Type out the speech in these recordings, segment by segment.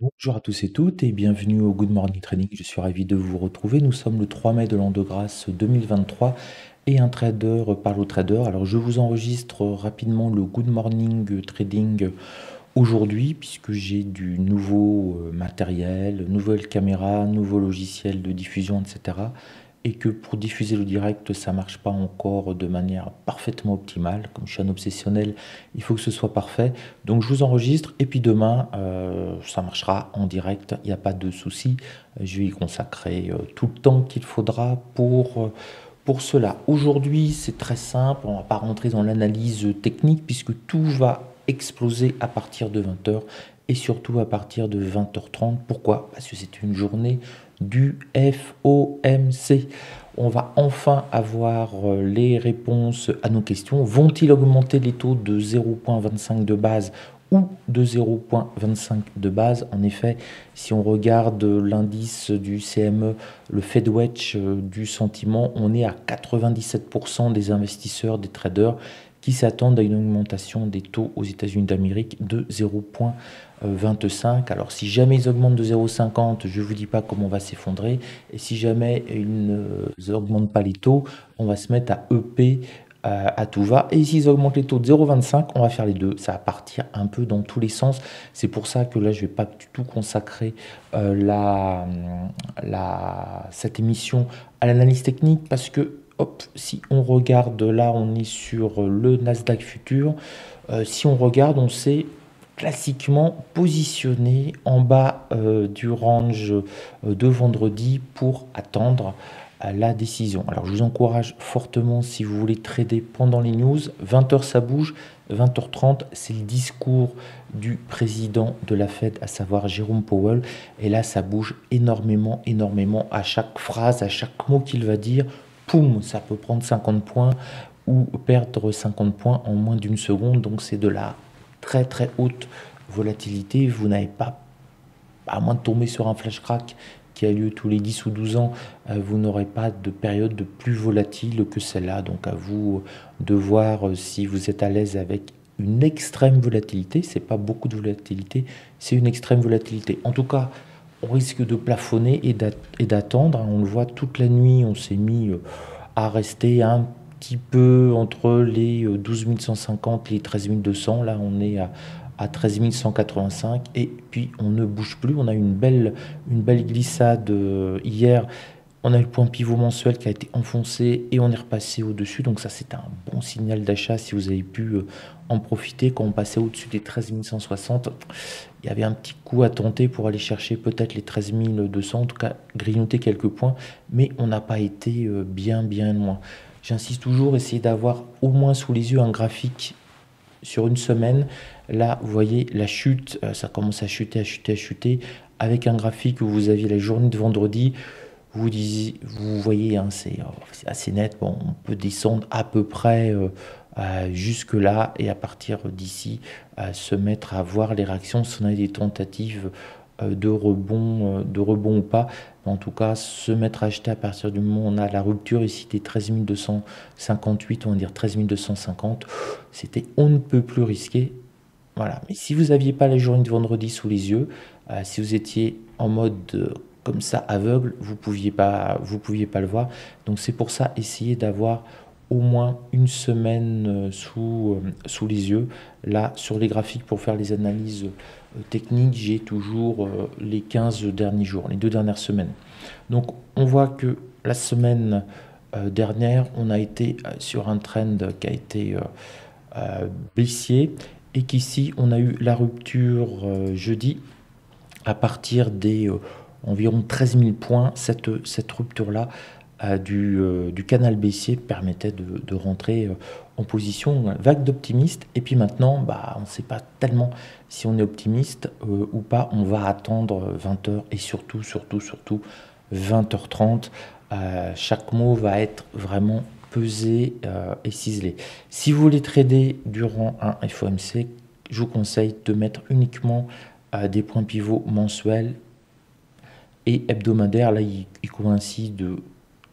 Bonjour à tous et toutes et bienvenue au Good Morning Trading. Je suis ravi de vous retrouver. Nous sommes le 3 mai de l'an de grâce 2023 et un trader parle au trader. Alors je vous enregistre rapidement le Good Morning Trading aujourd'hui puisque j'ai du nouveau matériel, nouvelle caméra, nouveau logiciel de diffusion, etc. Et que pour diffuser le direct, ça marche pas encore de manière parfaitement optimale. Comme je suis un obsessionnel, il faut que ce soit parfait. Donc je vous enregistre et puis demain, ça marchera en direct, il n'y a pas de souci. Je vais y consacrer tout le temps qu'il faudra pour cela. Aujourd'hui, c'est très simple, on ne va pas rentrer dans l'analyse technique puisque tout va exploser à partir de 20h et surtout à partir de 20h30. Pourquoi? Parce que c'est une journée du FOMC. On va enfin avoir les réponses à nos questions. Vont-ils augmenter les taux de 0,25 de base ou de 0,25 de base? En effet, si on regarde l'indice du CME, le FedWatch du sentiment, on est à 97% des investisseurs, des traders qui s'attendent à une augmentation des taux aux États-Unis d'Amérique de 0,25. Alors si jamais ils augmentent de 0,50, je ne vous dis pas comment on va s'effondrer. Et si jamais ils n'augmentent pas les taux, on va se mettre à EP à tout va. Et s'ils augmentent les taux de 0,25, on va faire les deux. Ça va partir un peu dans tous les sens. C'est pour ça que là, je ne vais pas du tout consacrer cette émission à l'analyse technique parce que hop, si on regarde là, on est sur le Nasdaq futur. Si on regarde, on s'est classiquement positionné en bas du range de vendredi pour attendre la décision. Alors je vous encourage fortement si vous voulez trader pendant les news. 20h ça bouge, 20h30 c'est le discours du président de la Fed, à savoir Jérôme Powell. Et là ça bouge énormément, énormément. À chaque phrase, à chaque mot qu'il va dire, poum, ça peut prendre 50 points ou perdre 50 points en moins d'une seconde. Donc c'est de la très très haute volatilité. Vous n'avez pas, à moins de tomber sur un flash crack qui a lieu tous les 10 ou 12 ans, vous n'aurez pas de période de plus volatile que celle-là. Donc à vous de voir si vous êtes à l'aise avec une extrême volatilité. C'est pas beaucoup de volatilité, c'est une extrême volatilité. En tout cas, on risque de plafonner et d'attendre. On le voit toute la nuit, on s'est mis à rester un petit peu entre les 12 150 et les 13 200. Là, on est à 13 185 et puis on ne bouge plus. On a une belle glissade hier. On a eu le point pivot mensuel qui a été enfoncé et on est repassé au-dessus. Donc ça, c'est un bon signal d'achat si vous avez pu en profiter. Quand on passait au-dessus des 13 160, il y avait un petit coup à tenter pour aller chercher peut-être les 13 200, en tout cas grignoter quelques points, mais on n'a pas été bien loin. J'insiste toujours, essayez d'avoir au moins sous les yeux un graphique sur une semaine. Là, vous voyez la chute, ça commence à chuter, à chuter, à chuter. Avec un graphique où vous aviez la journée de vendredi, vous voyez, hein, c'est assez net. Bon, on peut descendre à peu près jusque là et à partir d'ici, se mettre à voir les réactions, si on a des tentatives de rebond ou pas. En tout cas, se mettre à acheter à partir du moment où on a la rupture ici des 13 258, on va dire 13 250, c'était on ne peut plus risqué. Voilà. Mais si vous n'aviez pas la journée de vendredi sous les yeux, si vous étiez en mode comme ça aveugle, vous pouviez pas le voir. Donc c'est pour ça, essayez d'avoir au moins une semaine sous les yeux. Là, sur les graphiques, pour faire les analyses techniques, j'ai toujours les 15 derniers jours, les 2 dernières semaines. Donc on voit que la semaine dernière, on a été sur un trend qui a été baissier et qu'ici, on a eu la rupture jeudi à partir des environ 13 000 points. Cette rupture-là du canal baissier permettait de rentrer en position vague d'optimiste. Et puis maintenant, bah, on ne sait pas tellement si on est optimiste ou pas. On va attendre 20h et surtout 20h30. Chaque mot va être vraiment pesé et ciselé. Si vous voulez trader durant un FOMC, je vous conseille de mettre uniquement des points pivots mensuels et hebdomadaires. Là, il coïncide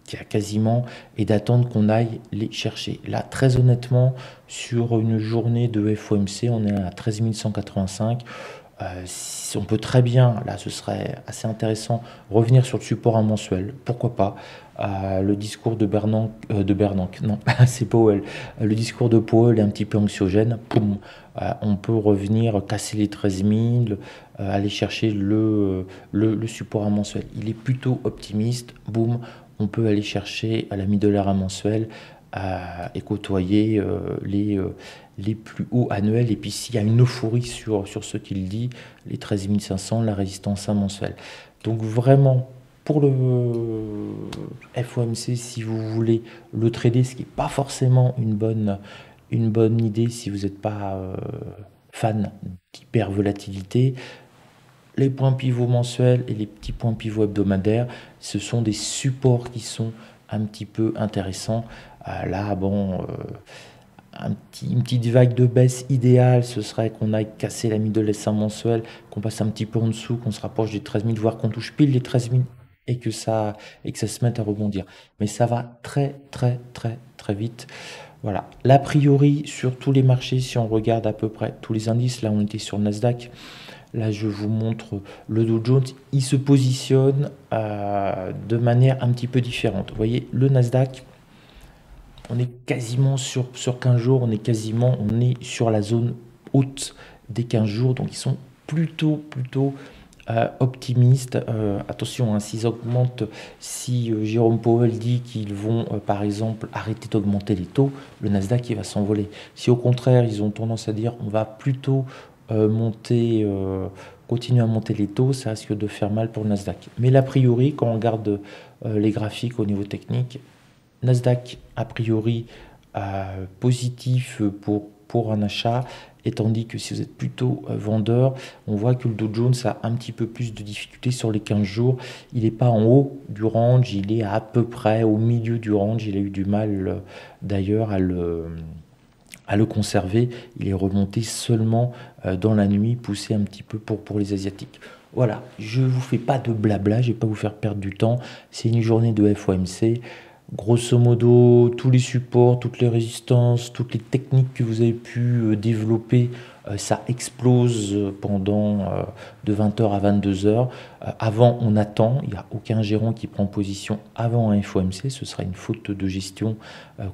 qu'il y a quasiment, et d'attendre qu'on aille les chercher. Là, très honnêtement, sur une journée de FOMC, on est à 13 185. On peut très bien, là ce serait assez intéressant, revenir sur le support à mensuel, pourquoi pas. Le discours de Bernanke, non, c'est Powell. Le discours de Powell est un petit peu anxiogène. Poum, on peut revenir, casser les 13 000, aller chercher le support à mensuel. Il est plutôt optimiste. Boum, on peut aller chercher à la middle à mensuel et côtoyer les plus hauts annuels. Et puis s'il y a une euphorie sur ce qu'il dit, les 13 500, la résistance à mensuelle. Donc vraiment, pour le FOMC, si vous voulez le trader, ce qui n'est pas forcément une bonne idée si vous n'êtes pas fan d'hyper volatilité, les points pivots mensuels et les petits points pivots hebdomadaires, ce sont des supports qui sont un petit peu intéressants. Là, bon, une petite vague de baisse idéale, ce serait qu'on aille casser la middle S1 mensuel, qu'on passe un petit peu en dessous, qu'on se rapproche des 13 000, voire qu'on touche pile les 13 000 et que ça se mette à rebondir. Mais ça va très, très, très, très vite. Voilà. L'a priori, sur tous les marchés, si on regarde à peu près tous les indices, là on était sur le Nasdaq, là je vous montre le Dow Jones, il se positionne de manière un petit peu différente. Vous voyez, le Nasdaq, on est quasiment sur 15 jours, on est sur la zone haute des 15 jours, donc ils sont plutôt optimistes. Attention, hein, s'ils augmentent, si Jérôme Powell dit qu'ils vont par exemple arrêter d'augmenter les taux, le Nasdaq il va s'envoler. Si au contraire ils ont tendance à dire on va plutôt continuer à monter les taux, ça risque de faire mal pour le Nasdaq. Mais l'a priori, quand on regarde les graphiques au niveau technique, Nasdaq, a priori, positif pour un achat, et tandis que si vous êtes plutôt vendeur, on voit que le Dow Jones a un petit peu plus de difficultés sur les 15 jours. Il n'est pas en haut du range, il est à peu près au milieu du range. Il a eu du mal d'ailleurs à le conserver. Il est remonté seulement dans la nuit, poussé un petit peu pour les Asiatiques. Voilà, je ne vous fais pas de blabla, je ne vais pas vous faire perdre du temps. C'est une journée de FOMC. Grosso modo, tous les supports, toutes les résistances, toutes les techniques que vous avez pu développer, ça explose pendant de 20h à 22h. Avant, on attend, il n'y a aucun gérant qui prend position avant un FOMC, ce sera une faute de gestion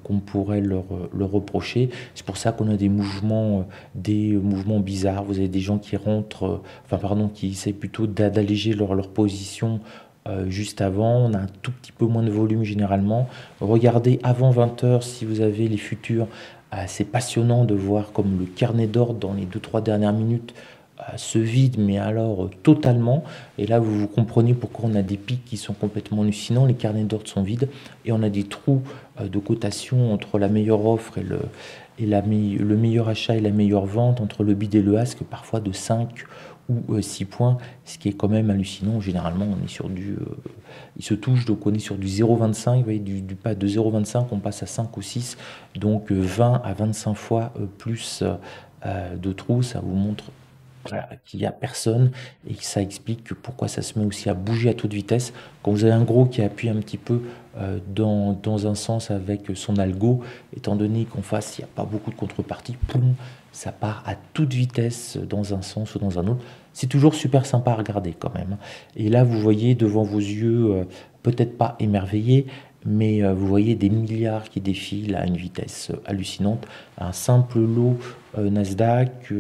qu'on pourrait leur reprocher. C'est pour ça qu'on a des mouvements bizarres. Vous avez des gens qui rentrent, qui essaient plutôt d'alléger leur position juste avant. On a un tout petit peu moins de volume généralement. Regardez avant 20h si vous avez les futurs. C'est passionnant de voir comme le carnet d'ordre dans les 2-3 dernières minutes se vide, mais alors totalement. Et là, vous comprenez pourquoi on a des pics qui sont complètement hallucinants. Les carnets d'ordre sont vides et on a des trous de cotation entre la meilleure offre le meilleur achat et la meilleure vente, entre le bid et le ask, parfois de 5 ou 6 points, ce qui est quand même hallucinant. Généralement, on est sur il se touche, donc on est sur du 0,25, vous voyez, du pas de 0,25, on passe à 5 ou 6, donc 20 à 25 fois plus de trous. Ça vous montre qu'il n'y a personne et que ça explique pourquoi ça se met aussi à bouger à toute vitesse. Quand vous avez un gros qui appuie un petit peu dans un sens avec son algo, étant donné qu'en face il n'y a pas beaucoup de contrepartie, poum, ça part à toute vitesse dans un sens ou dans un autre. C'est toujours super sympa à regarder quand même. Et là vous voyez devant vos yeux, peut-être pas émerveillés, mais vous voyez des milliards qui défilent à une vitesse hallucinante. Un simple lot Nasdaq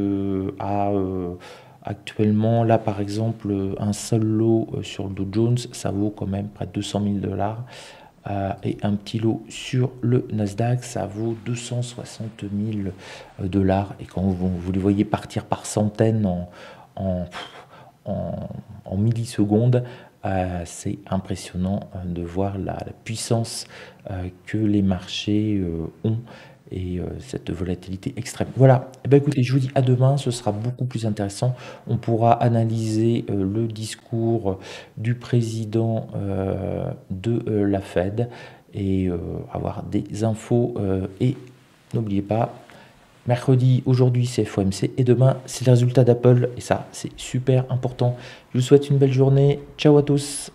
actuellement, là par exemple, un seul lot sur le Dow Jones, ça vaut quand même près de 200 000 $. Et un petit lot sur le Nasdaq, ça vaut 260 000 $. Et quand vous les voyez partir par centaines en millisecondes, c'est impressionnant de voir la puissance que les marchés ont et cette volatilité extrême. Voilà, eh bien, écoutez, je vous dis à demain, ce sera beaucoup plus intéressant. On pourra analyser le discours du président de la Fed et avoir des infos. Et n'oubliez pas, mercredi, aujourd'hui, c'est FOMC et demain, c'est les résultats d'Apple. Et ça, c'est super important. Je vous souhaite une belle journée. Ciao à tous.